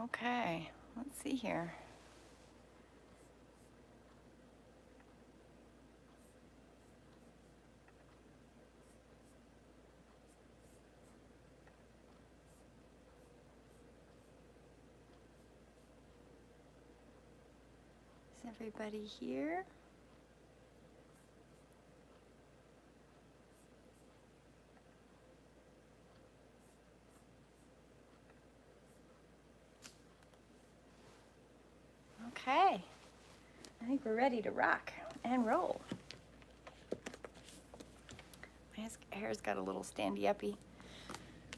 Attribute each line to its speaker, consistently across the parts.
Speaker 1: Okay, let's see here. Is everybody here? Okay, I think we're ready to rock and roll. My hair's got a little standy-uppy.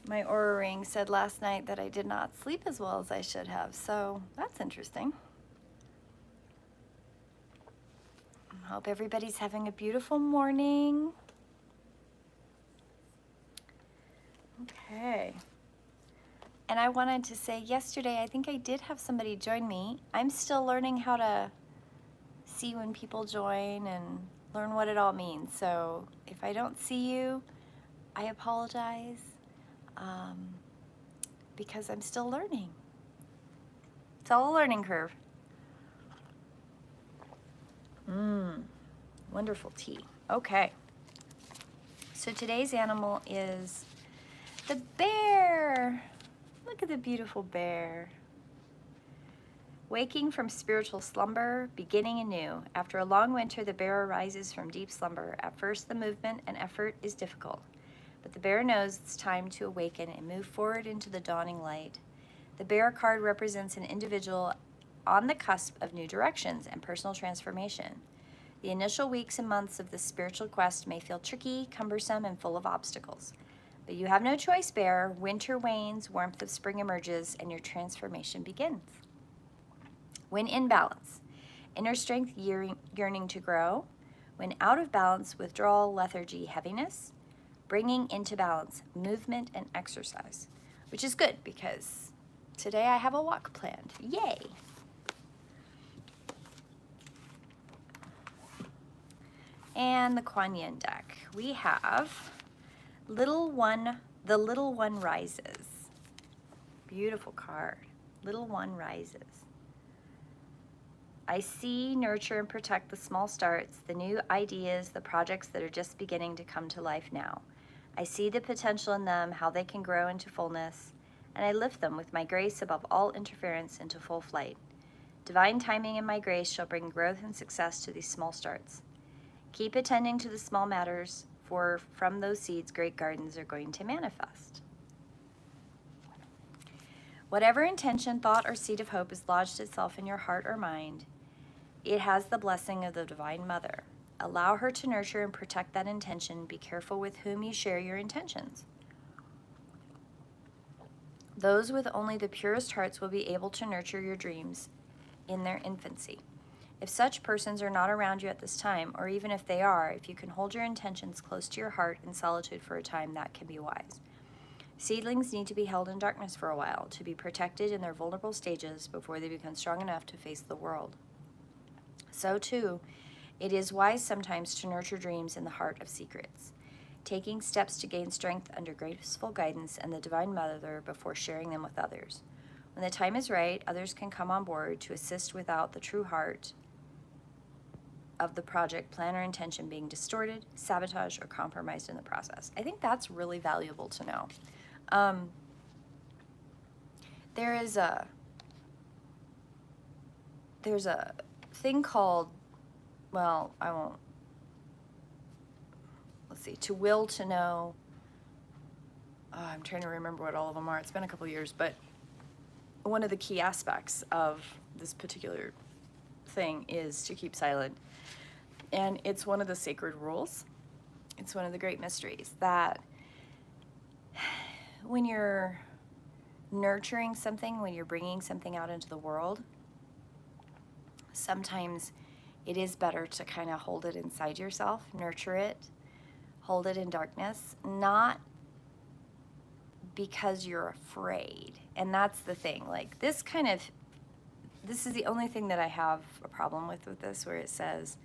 Speaker 1: My aura ring said last night that I did not sleep as well as I should have, so that's interesting. I hope everybody's having a beautiful morning. Okay. And I wanted to say yesterday, I think I did have somebody join me. I'm still learning how to see when people join and learn what it all means. So if I don't see you, I apologize because I'm still learning. It's all a learning curve. Wonderful tea. Okay. So today's animal is the bear. Look at the beautiful bear. Waking from spiritual slumber, beginning anew. After a long winter, the bear arises from deep slumber. At first, the movement and effort is difficult, but the bear knows it's time to awaken and move forward into the dawning light. The bear card represents an individual on the cusp of new directions and personal transformation. The initial weeks and months of this spiritual quest may feel tricky, cumbersome, and full of obstacles. But you have no choice, bear. Winter wanes, warmth of spring emerges, and your transformation begins. When in balance, inner strength yearning to grow. When out of balance, withdrawal, lethargy, heaviness. Bringing into balance, movement and exercise, which is good because today I have a walk planned. Yay! And the Kuan Yin deck. We have the Little One Rises. Beautiful card. Little One Rises. I see, nurture, and protect the small starts, the new ideas, the projects that are just beginning to come to life now. I see the potential in them, how they can grow into fullness, and I lift them with my grace above all interference into full flight. Divine timing and my grace shall bring growth and success to these small starts. Keep attending to the small matters, for from those seeds great gardens are going to manifest. Whatever intention, thought, or seed of hope has lodged itself in your heart or mind, it has the blessing of the Divine Mother. Allow her to nurture and protect that intention. Be careful with whom you share your intentions. Those with only the purest hearts will be able to nurture your dreams in their infancy. If such persons are not around you at this time, or even if they are, if you can hold your intentions close to your heart in solitude for a time, that can be wise. Seedlings need to be held in darkness for a while to be protected in their vulnerable stages before they become strong enough to face the world. So too, it is wise sometimes to nurture dreams in the heart of secrets, taking steps to gain strength under graceful guidance and the Divine Mother before sharing them with others. When the time is right, others can come on board to assist without the true heart of the project, plan, or intention being distorted, sabotaged, or compromised in the process. I think that's really valuable to know. There's a thing called, well, I won't, let's see, to will to know. I'm trying to remember what all of them are. It's been a couple years, but one of the key aspects of this particular thing is to keep silent. And it's one of the sacred rules. It's one of the great mysteries that when you're nurturing something, when you're bringing something out into the world, sometimes it is better to kind of hold it inside yourself, nurture it, hold it in darkness, not because you're afraid. And that's the thing. Like this is the only thing that I have a problem with this, where it says,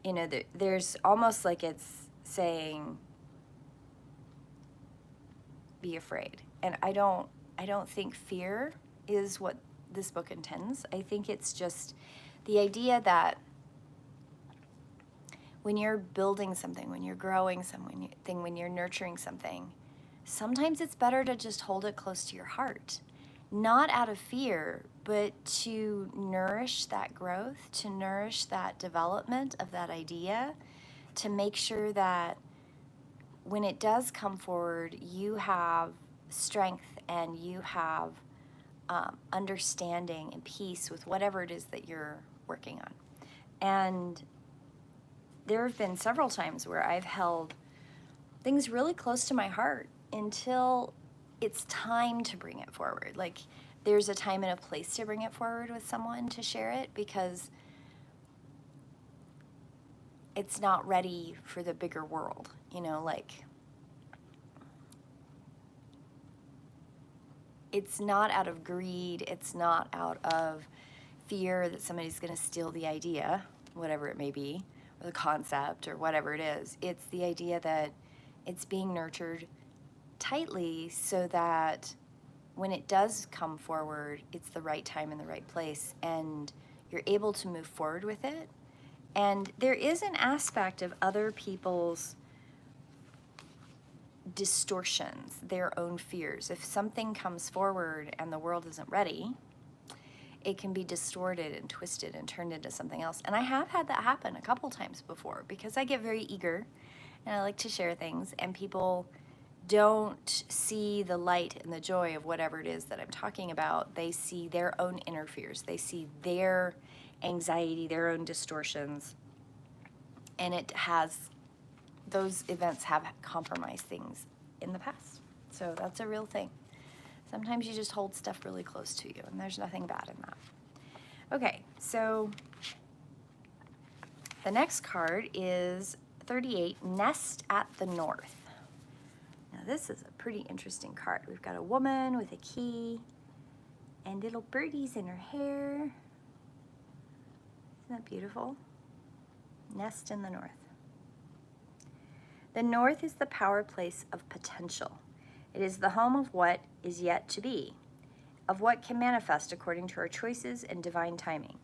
Speaker 1: you know, there's almost like it's saying, be afraid. And I don't think fear is what this book intends. I think it's just the idea that when you're building something, when you're growing something, when you're nurturing something, sometimes it's better to just hold it close to your heart. Not out of fear, but to nourish that growth, to nourish that development of that idea, to make sure that when it does come forward, you have strength and you have understanding and peace with whatever it is that you're working on. And there have been several times where I've held things really close to my heart until it's time to bring it forward. Like, there's a time and a place to bring it forward with someone to share it, because it's not ready for the bigger world, you know, like, it's not out of greed, it's not out of fear that somebody's going to steal the idea, whatever it may be, or the concept, or whatever it is. It's the idea that it's being nurtured tightly so that when it does come forward, it's the right time and the right place, and you're able to move forward with it. And there is an aspect of other people's distortions, their own fears. If something comes forward and the world isn't ready, it can be distorted and twisted and turned into something else. And I have had that happen a couple times before, because I get very eager and I like to share things, and people don't see the light and the joy of whatever it is that I'm talking about. They see their own inner fears. They see their anxiety, their own distortions. And those events have compromised things in the past. So that's a real thing. Sometimes you just hold stuff really close to you, and there's nothing bad in that. Okay, so the next card is 38, Nest at the North. Now this is a pretty interesting card. We've got a woman with a key and little birdies in her hair. Isn't that beautiful? Nest in the North. The North is the power place of potential. It is the home of what is yet to be, of what can manifest according to our choices and divine timing.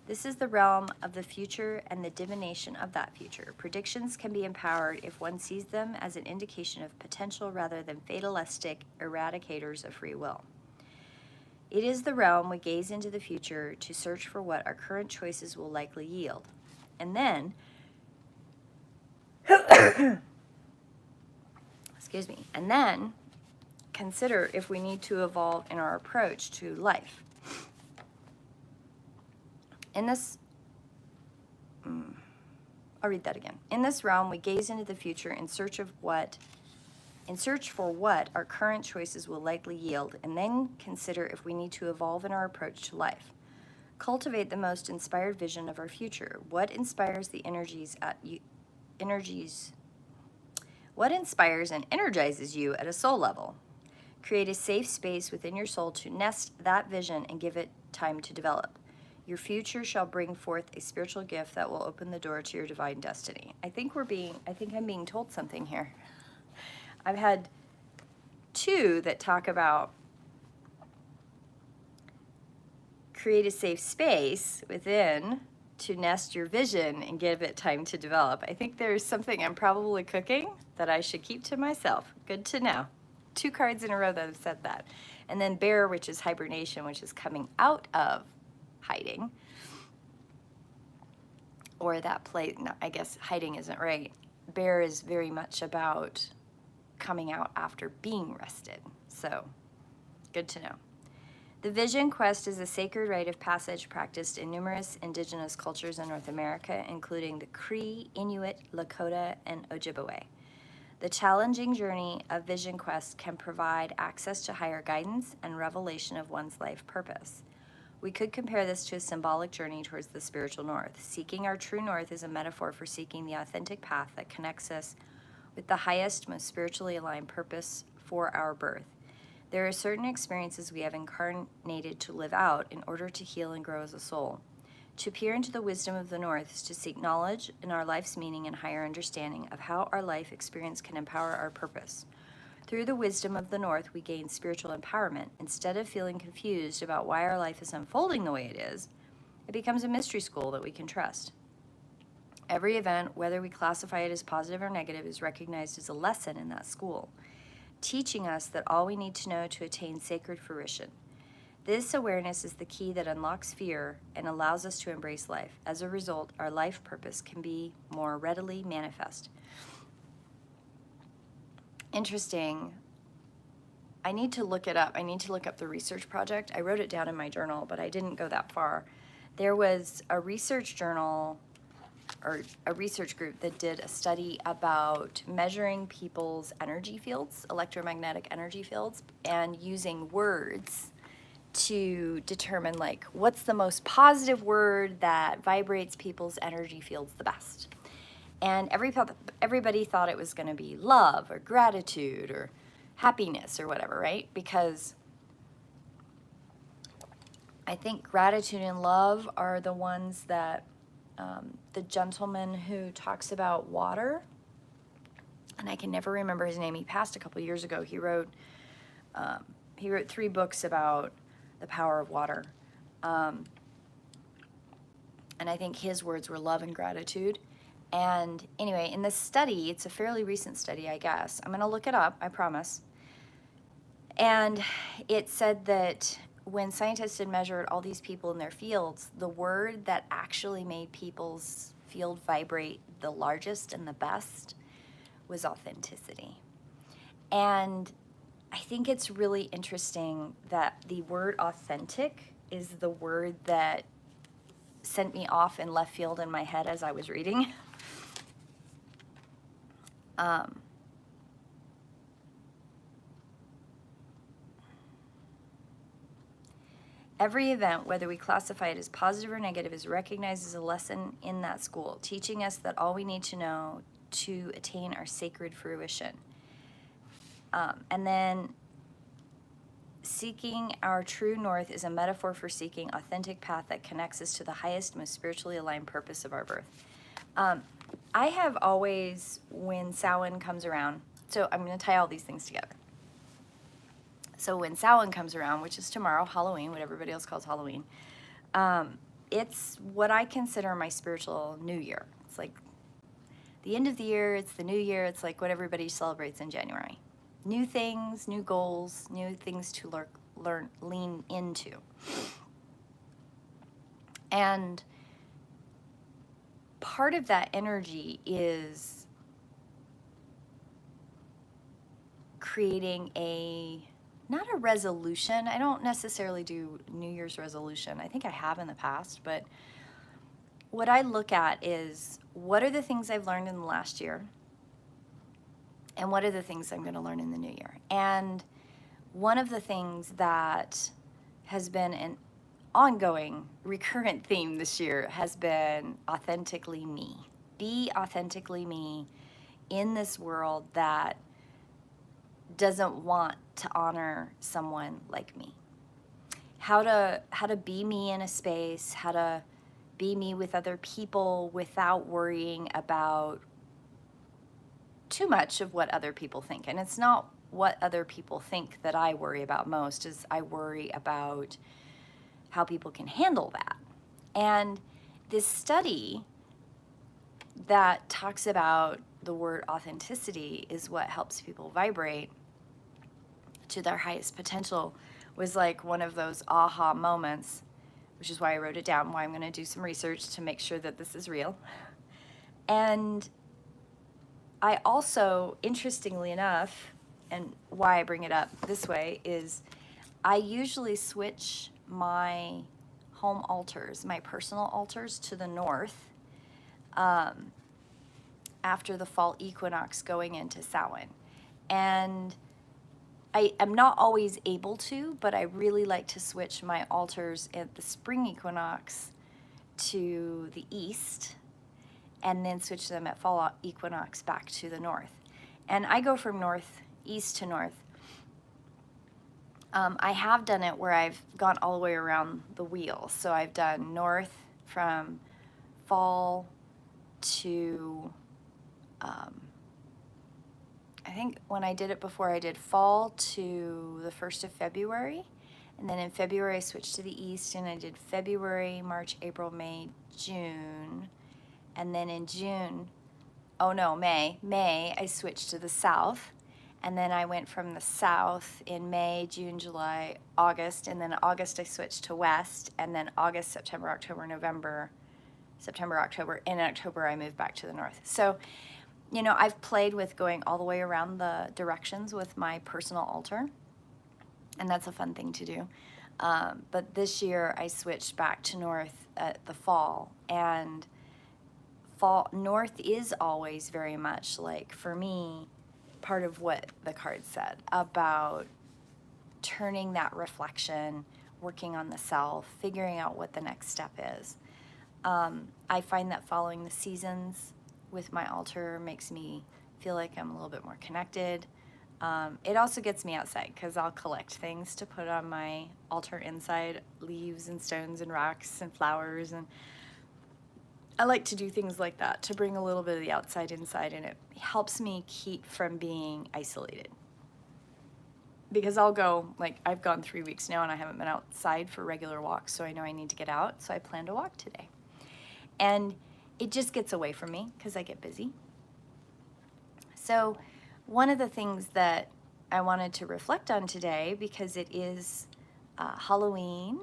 Speaker 1: This is the realm of the future and the divination of that future. Predictions can be empowered if one sees them as an indication of potential rather than fatalistic eradicators of free will. It is the realm we gaze into the future to search for what our current choices will likely yield. And then, excuse me, and then consider if we need to evolve in our approach to life. I'll read that again. In this realm, we gaze into the future in search for what our current choices will likely yield, and then consider if we need to evolve in our approach to life. Cultivate the most inspired vision of our future. What inspires What inspires and energizes you at a soul level? Create a safe space within your soul to nest that vision and give it time to develop. Your future shall bring forth a spiritual gift that will open the door to your divine destiny. I think I'm being told something here. I've had two that talk about create a safe space within to nest your vision and give it time to develop. I think there's something I'm probably cooking that I should keep to myself. Good to know. 2 cards in a row that have said that. And then bear, which is hibernation, which is coming out of hiding. Or that place, no, I guess hiding isn't right. Bear is very much about coming out after being rested. So, good to know. The vision quest is a sacred rite of passage practiced in numerous indigenous cultures in North America, including the Cree, Inuit, Lakota, and Ojibwe. The challenging journey of vision quest can provide access to higher guidance and revelation of one's life purpose. We could compare this to a symbolic journey towards the spiritual north. Seeking our true north is a metaphor for seeking the authentic path that connects us with the highest, most spiritually aligned purpose for our birth. There are certain experiences we have incarnated to live out in order to heal and grow as a soul. To peer into the wisdom of the north is to seek knowledge in our life's meaning and higher understanding of how our life experience can empower our purpose. Through the wisdom of the North, we gain spiritual empowerment. Instead of feeling confused about why our life is unfolding the way it is, it becomes a mystery school that we can trust. Every event, whether we classify it as positive or negative, is recognized as a lesson in that school, teaching us that all we need to know to attain sacred fruition. This awareness is the key that unlocks fear and allows us to embrace life. As a result, our life purpose can be more readily manifest. Interesting. I need to look it up. I need to look up the research project. I wrote it down in my journal, but I didn't go that far. There was a research journal or a research group that did a study about measuring people's energy fields, electromagnetic energy fields, and using words to determine like what's the most positive word that vibrates people's energy fields the best. And everybody thought it was going to be love or gratitude or happiness or whatever, right? Because I think gratitude and love are the ones that the gentleman who talks about water, and I can never remember his name. He passed a couple years ago. He wrote 3 books about the power of water. And I think his words were love and gratitude. And anyway, in this study, it's a fairly recent study, I guess. I'm going to look it up, I promise. And it said that when scientists had measured all these people in their fields, the word that actually made people's field vibrate the largest and the best was authenticity. And I think it's really interesting that the word authentic is the word that sent me off in left field in my head as I was reading. Every event, whether we classify it as positive or negative, is recognized as a lesson in that school, teaching us that all we need to know to attain our sacred fruition. And then seeking our true north is a metaphor for seeking authentic path that connects us to the highest, most spiritually aligned purpose of our birth. I have always, when Samhain comes around, so I'm going to tie all these things together. So when Samhain comes around, which is tomorrow, Halloween, what everybody else calls Halloween, it's what I consider my spiritual new year. It's like the end of the year, it's the new year, it's like what everybody celebrates in January. New things, new goals, new things to lean into. And part of that energy is creating not a resolution. I don't necessarily do New Year's resolution. I think I have in the past, but what I look at is what are the things I've learned in the last year and what are the things I'm going to learn in the new year. And one of the things that has been an ongoing, recurrent theme this year has been authentically me. Be authentically me in this world that doesn't want to honor someone like me. How to be me in a space, how to be me with other people without worrying about too much of what other people think. And it's not what other people think that I worry about most, is I worry about how people can handle that. And this study that talks about the word authenticity is what helps people vibrate to their highest potential was like one of those aha moments, which is why I wrote it down, why I'm going to do some research to make sure that this is real. And I also, interestingly enough, and why I bring it up this way, is I usually switch my home altars, my personal altars, to the north after the fall equinox going into Samhain. And I am not always able to, but I really like to switch my altars at the spring equinox to the east and then switch them at fall equinox back to the north. And I go from east to north. I have done it where I've gone all the way around the wheel. So I've done north from fall to I think when I did it before, I did fall to the 1st of February. And then in February, I switched to the east, and I did February, March, April, May, June. And then in June, May, I switched to the south. And then I went from the south in May, June, July, August. And then August, I switched to west. And then August, September, October, November, September, October. In October, I moved back to the north. So, you know, I've played with going all the way around the directions with my personal altar. And that's a fun thing to do. But this year, I switched back to north at the fall. And north is always very much like, for me, part of what the card said about turning that reflection, working on the self, figuring out what the next step is. I find that following the seasons with my altar makes me feel like I'm a little bit more connected. It also gets me outside because I'll collect things to put on my altar inside, leaves and stones and rocks and flowers, and I like to do things like that to bring a little bit of the outside inside, and it helps me keep from being isolated. Because I'll go, like, I've gone 3 weeks now and I haven't been outside for regular walks, so I know I need to get out, so I plan to walk today. And it just gets away from me because I get busy. So one of the things that I wanted to reflect on today, because it is Halloween,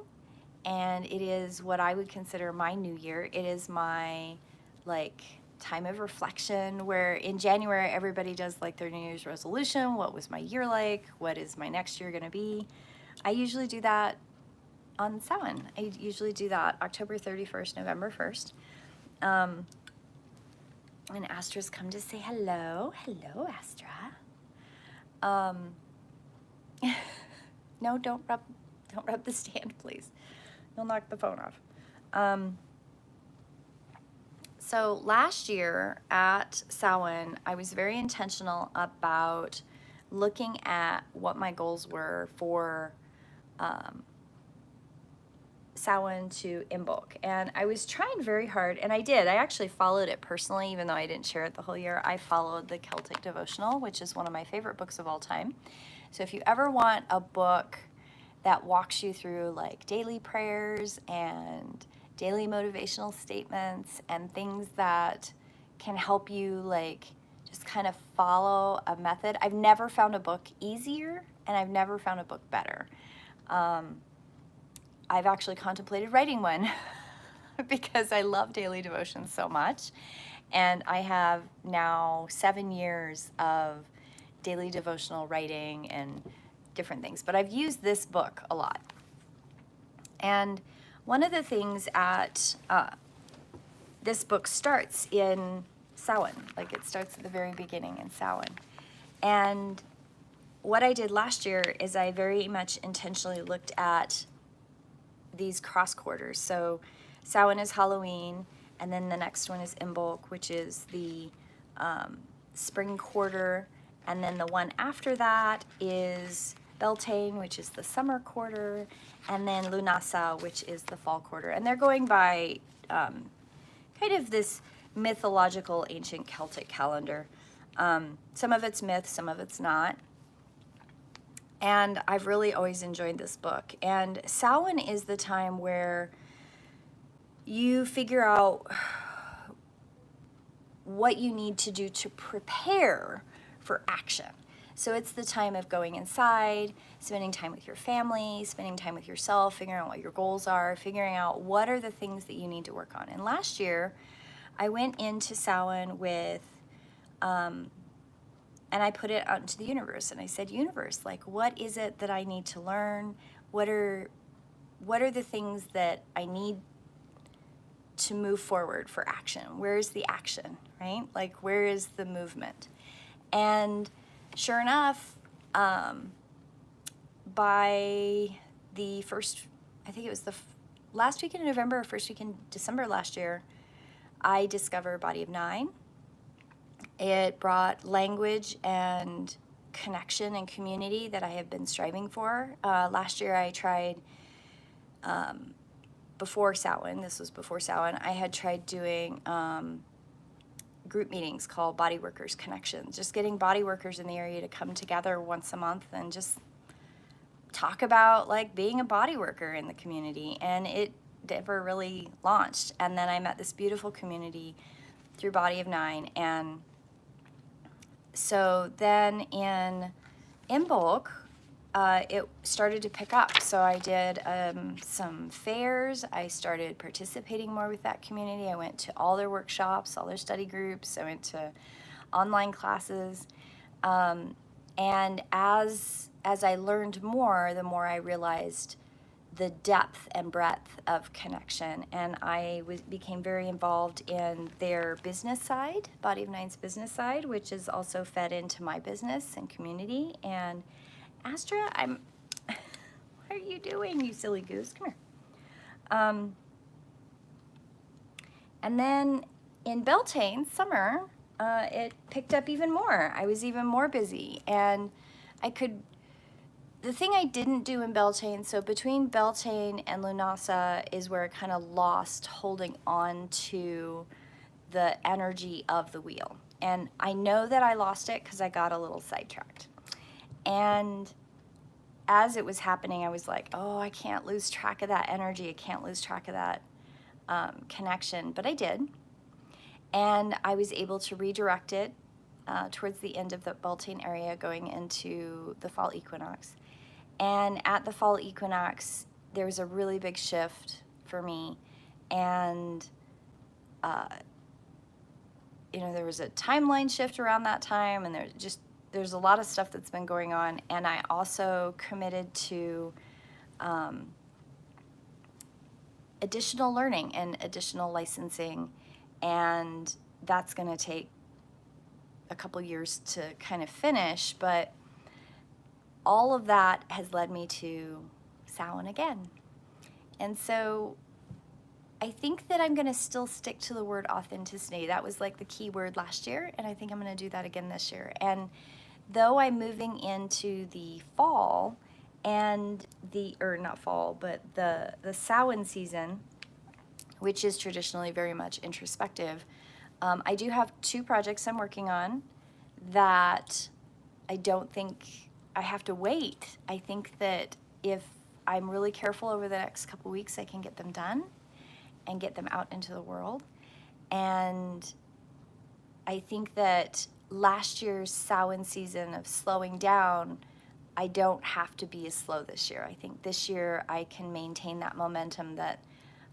Speaker 1: and it is what I would consider my new year. It is my, like, time of reflection, where in January everybody does like their New Year's resolution. What was my year like? What is my next year going to be? I usually do that on Samhain. I usually do that October 31st, November 1st. And Astra's come to say hello. Hello, Astra. No, don't rub the stand, please. You'll knock the phone off. So last year at Samhain, I was very intentional about looking at what my goals were for Samhain to Imbolc. And I was trying very hard, and I did. I actually followed it personally, even though I didn't share it the whole year. I followed the Celtic Devotional, which is one of my favorite books of all time. So if you ever want a book that walks you through like daily prayers and daily motivational statements and things that can help you like just kind of follow a method. I've never found a book easier, and I've never found a book better. I've actually contemplated writing one because I love daily devotions so much. And I have now 7 years of daily devotional writing and different things, but I've used this book a lot. And one of the things at this book starts in Samhain, like it starts at the very beginning in Samhain. And what I did last year is I very much intentionally looked at these cross quarters. So Samhain is Halloween, and then the next one is Imbolc, which is the spring quarter, and then the one after that is Beltane, which is the summer quarter, and then Lunasa, which is the fall quarter. And they're going by kind of this mythological ancient Celtic calendar. Some of it's myth, some of it's not. And I've really always enjoyed this book. And Samhain is the time where you figure out what you need to do to prepare for action. So it's the time of going inside, spending time with your family, spending time with yourself, figuring out what your goals are, figuring out what are the things that you need to work on. And last year, I went into Samhain with, and I put it out into the universe, and I said, universe, like, what is it that I need to learn? What are the things that I need to move forward for action? Where is the action, right? Like, where is the movement? And sure enough, by the first, I think it was the last week in November or first week in December last year, I discovered Body of Nine. It brought language and connection and community that I have been striving for. Last year I tried, before Samhain, this was before Samhain, I had tried doing group meetings called Body Workers Connections, just getting body workers in the area to come together once a month and just talk about like being a body worker in the community. And it never really launched. And then I met this beautiful community through Body of Nine. And so then in bulk, it started to pick up. So I did some fairs. I started participating more with that community. I went to all their workshops, all their study groups. I went to online classes. And as I learned more, the more I realized the depth and breadth of connection. And I became very involved in their business side, Body of Nine's business side, which is also fed into my business and community. And Astra, what are you doing, you silly goose? Come here. And then in Beltane, summer, it picked up even more. I was even more busy. And the thing I didn't do in Beltane, so between Beltane and Lunasa is where I kind of lost holding on to the energy of the wheel. And I know that I lost it because I got a little sidetracked. And as it was happening, I was like, oh, I can't lose track of that energy. I can't lose track of that connection. But I did. And I was able to redirect it towards the end of the Beltane area going into the fall equinox. And at the fall equinox, there was a really big shift for me. And, there was a timeline shift around that time, and there's a lot of stuff that's been going on. And I also committed to additional learning and additional licensing, and that's going to take a couple years to kind of finish, but all of that has led me to Samhain again. And so I think that I'm going to still stick to the word authenticity. That was like the key word last year, and I think I'm going to do that again this year. And though I'm moving into the fall and not fall, but the Samhain season, which is traditionally very much introspective, I do have 2 projects I'm working on that I don't think I have to wait. I think that if I'm really careful over the next couple weeks, I can get them done and get them out into the world. And I think that last year's Samhain season of slowing down, I don't have to be as slow this year. I think this year I can maintain that momentum that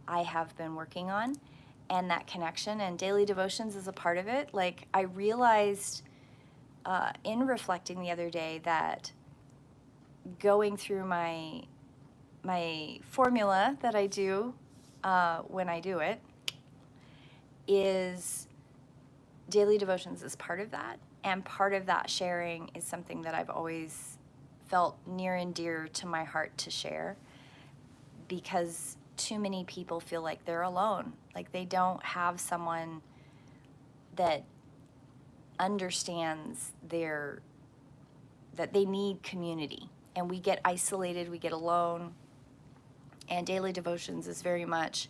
Speaker 1: I have been working on and that connection, and daily devotions is a part of it. Like, I realized in reflecting the other day that going through my formula that I do when I do it is daily devotions is part of that, and part of that sharing is something that I've always felt near and dear to my heart to share, because too many people feel like they're alone, like they don't have someone that understands that they need community, and we get isolated, we get alone. And daily devotions is very much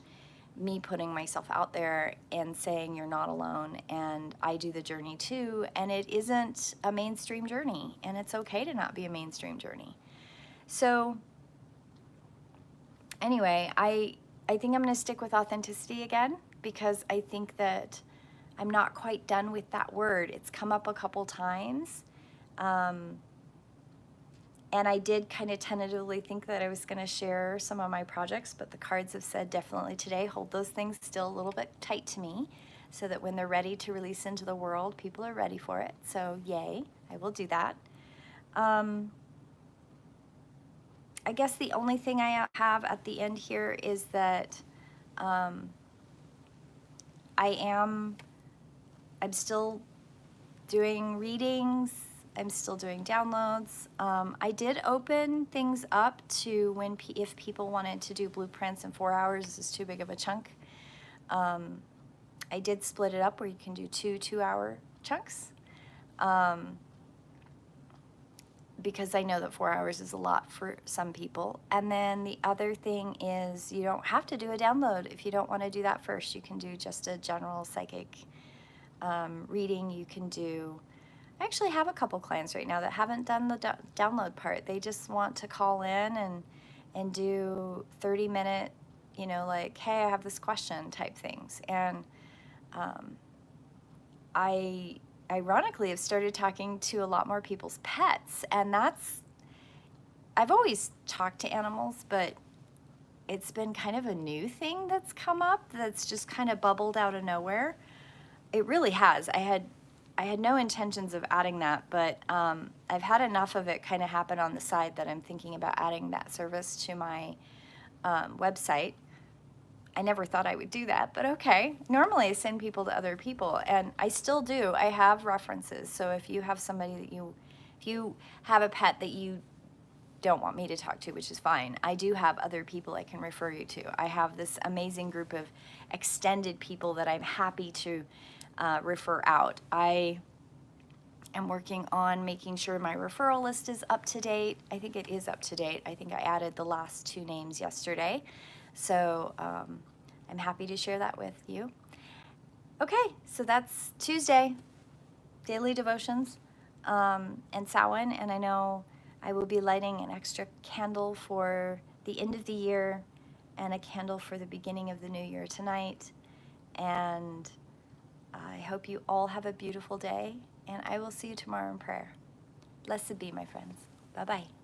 Speaker 1: me putting myself out there and saying you're not alone, and I do the journey too, and it isn't a mainstream journey, and it's okay to not be a mainstream journey. So anyway, I think I'm going to stick with authenticity again, because I think that I'm not quite done with that word. It's come up a couple times. And I did kind of tentatively think that I was going to share some of my projects, but the cards have said definitely today, hold those things still a little bit tight to me, so that when they're ready to release into the world, people are ready for it. So yay, I will do that. I guess the only thing I have at the end here is that I'm still doing readings. I'm still doing downloads. I did open things up to if people wanted to do blueprints in 4 hours. This is too big of a chunk. I did split it up where you can do 2 2-hour chunks, because I know that 4 hours is a lot for some people. And then the other thing is, you don't have to do a download if you don't want to do that first. You can do just a general psychic reading. You can do, I actually have a couple clients right now that haven't done the download part. They just want to call in and do 30-minute, like, hey, I have this question type things. And I ironically have started talking to a lot more people's pets, and I've always talked to animals, but it's been kind of a new thing that's come up that's just kind of bubbled out of nowhere. It really has. I had no intentions of adding that, but I've had enough of it kind of happen on the side that I'm thinking about adding that service to my website. I never thought I would do that, but okay. Normally I send people to other people, and I still do. I have references. So if you have somebody if you have a pet that you don't want me to talk to, which is fine, I do have other people I can refer you to. I have this amazing group of extended people that I'm happy to refer out. I am working on making sure my referral list is up to date. I think it is up to date. I think I added the last 2 names yesterday. So I'm happy to share that with you. Okay, so that's Tuesday, daily devotions, and Samhain, and I know I will be lighting an extra candle for the end of the year and a candle for the beginning of the new year tonight. And I hope you all have a beautiful day, and I will see you tomorrow in prayer. Blessed be, my friends. Bye-bye.